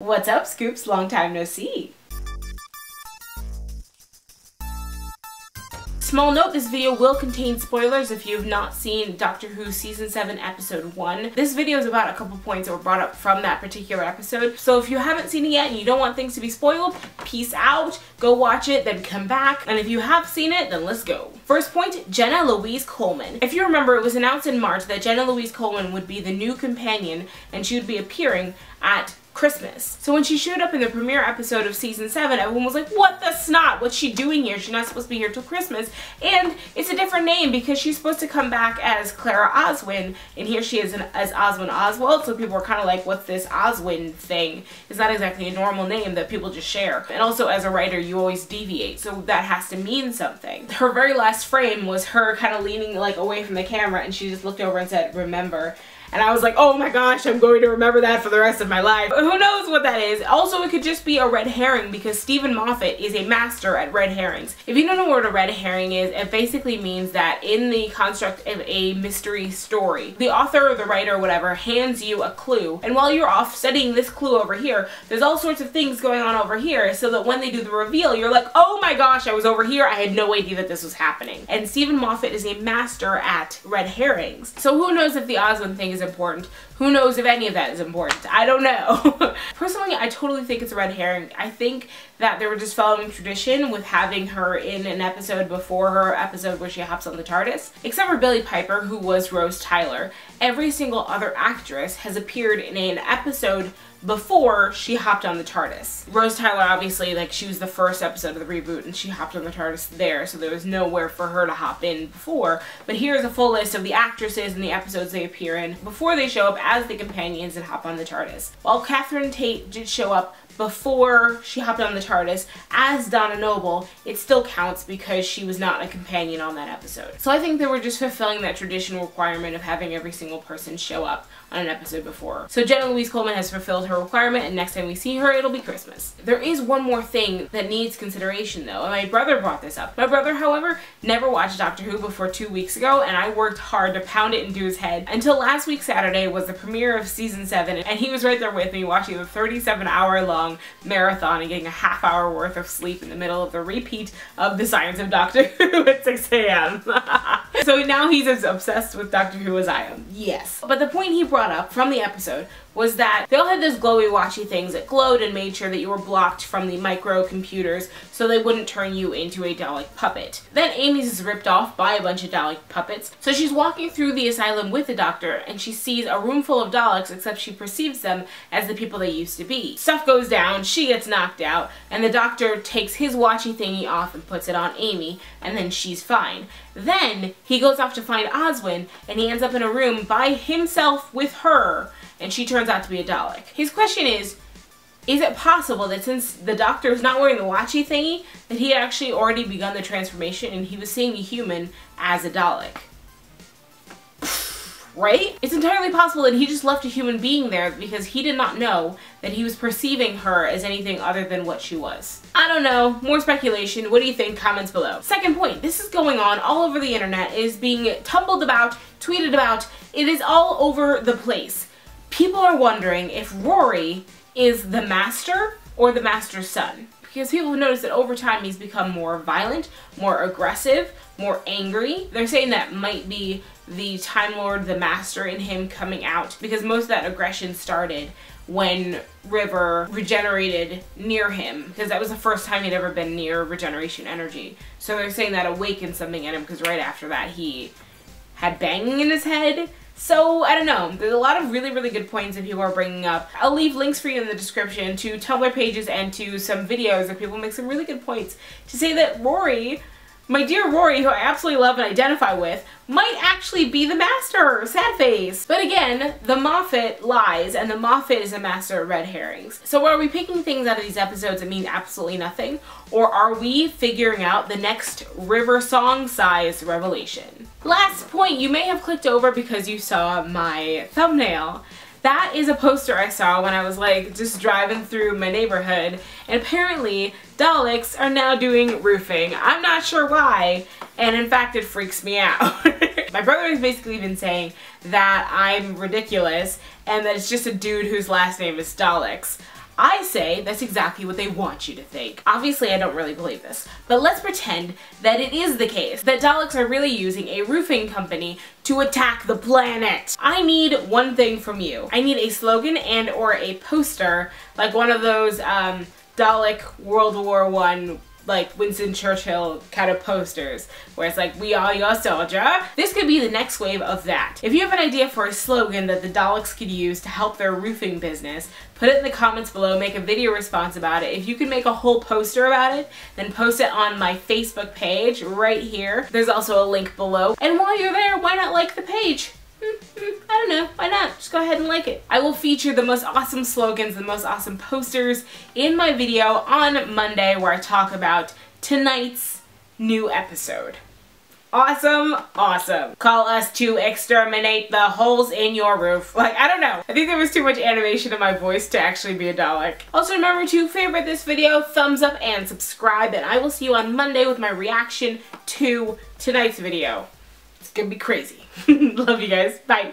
What's up, Scoops? Long time no see. Small note, this video will contain spoilers if you have not seen Doctor Who Season 7 Episode 1. This video is about a couple points that were brought up from that particular episode. So if you haven't seen it yet and you don't want things to be spoiled, peace out, go watch it, then come back. And if you have seen it, then let's go. First point, Jenna-Louise Coleman. If you remember, it was announced in March that Jenna-Louise Coleman would be the new companion and she would be appearing at Christmas. So when she showed up in the premiere episode of Season 7, everyone was like, what the snot? What's she doing here? She's not supposed to be here till Christmas. And it's a different name because she's supposed to come back as Clara Oswin, and here she is as Oswin Oswald, so people were kind of like, what's this Oswin thing? It's not exactly a normal name that people just share. And also as a writer, you always deviate, so that has to mean something. Her very last frame was her kind of leaning like away from the camera, and she just looked over and said, remember. And I was like, oh my gosh, I'm going to remember that for the rest of my life. Who knows what that is? Also, it could just be a red herring because Stephen Moffat is a master at red herrings. If you don't know what a red herring is, it basically means that in the construct of a mystery story, the author or the writer or whatever hands you a clue. And while you're off studying this clue over here, there's all sorts of things going on over here so that when they do the reveal, you're like, oh my gosh, I was over here. I had no idea that this was happening. And Stephen Moffat is a master at red herrings. So who knows if the Oswin thing is important? Who knows if any of that is important? I don't know. Personally, I totally think it's a red herring. I think that they were just following tradition with having her in an episode before her episode where she hops on the TARDIS. Except for Billie Piper, who was Rose Tyler, every single other actress has appeared in an episode before she hopped on the TARDIS. Rose Tyler, obviously, like, she was the first episode of the reboot and she hopped on the TARDIS there, so there was nowhere for her to hop in before. But here's a full list of the actresses and the episodes they appear in before they show up as the companions and hop on the TARDIS. While Catherine Tate did show up before she hopped on the TARDIS as Donna Noble, it still counts because she was not a companion on that episode. So I think they were just fulfilling that traditional requirement of having every single person show up on an episode before. So Jenna-Louise Coleman has fulfilled her requirement, and next time we see her, it'll be Christmas. There is one more thing that needs consideration though, and my brother brought this up. My brother, however, never watched Doctor Who before 2 weeks ago, and I worked hard to pound it into his head until last week Saturday was the premiere of Season 7, and he was right there with me watching the 37-hour-long marathon and getting a half-hour worth of sleep in the middle of the repeat of The Science of Doctor Who at 6 a.m. So now he's as obsessed with Doctor Who as I am. Yes. But the point he brought up from the episode was that they all had those glowy watchy things that glowed and made sure that you were blocked from the microcomputers so they wouldn't turn you into a Dalek puppet. Then Amy's is ripped off by a bunch of Dalek puppets, so she's walking through the asylum with the doctor and she sees a room full of Daleks, except she perceives them as the people they used to be. Stuff goes down, she gets knocked out, and the doctor takes his watchy thingy off and puts it on Amy, and then she's fine. Then he goes off to find Oswin and he ends up in a room by himself with her, and she turns out to be a Dalek. His question is it possible that since the doctor is not wearing the watchy thingy, that he had actually already begun the transformation and he was seeing a human as a Dalek? Right? It's entirely possible that he just left a human being there because he did not know that he was perceiving her as anything other than what she was. I don't know. More speculation. What do you think? Comments below. Second point. This is going on all over the internet. It is being tumbled about, tweeted about. It is all over the place. People are wondering if Rory is the Master or the Master's son. Because people have noticed that over time he's become more violent, more aggressive, more angry. They're saying that might be the Time Lord, the Master in him coming out, because most of that aggression started when River regenerated near him, because that was the first time he'd ever been near regeneration energy. So they're saying that awakened something in him, because right after that he had banging in his head. So, I don't know. There's a lot of really, really good points that people are bringing up. I'll leave links for you in the description to Tumblr pages and to some videos that people make some really good points to say that Rory, my dear Rory, who I absolutely love and identify with, might actually be the Master. Sad face. But again, the Moffat lies, and the Moffat is a master of red herrings. So are we picking things out of these episodes that mean absolutely nothing? Or are we figuring out the next River Song-sized revelation? Last point, you may have clicked over because you saw my thumbnail. That is a poster I saw when I was like just driving through my neighborhood, and apparently Daleks are now doing roofing. I'm not sure why, and in fact it freaks me out. My brother has basically been saying that I'm ridiculous and that it's just a dude whose last name is Daleks. I say that's exactly what they want you to think. Obviously, I don't really believe this, but let's pretend that it is the case, that Daleks are really using a roofing company to attack the planet. I need one thing from you. I need a slogan and or a poster, like one of those Dalek World War I, like Winston Churchill kind of posters, where it's like, we are your soldier. This could be the next wave of that. If you have an idea for a slogan that the Daleks could use to help their roofing business, put it in the comments below, make a video response about it. If you can make a whole poster about it, then post it on my Facebook page right here. There's also a link below. And while you're there, why not like the page? I don't know, why not? Just go ahead and like it. I will feature the most awesome slogans, the most awesome posters in my video on Monday where I talk about tonight's new episode. Awesome, awesome. Call us to exterminate the holes in your roof. Like, I don't know. I think there was too much animation in my voice to actually be a Dalek. Also remember to favorite this video, thumbs up, and subscribe, and I will see you on Monday with my reaction to tonight's video. It's gonna be crazy. Love you guys. Bye.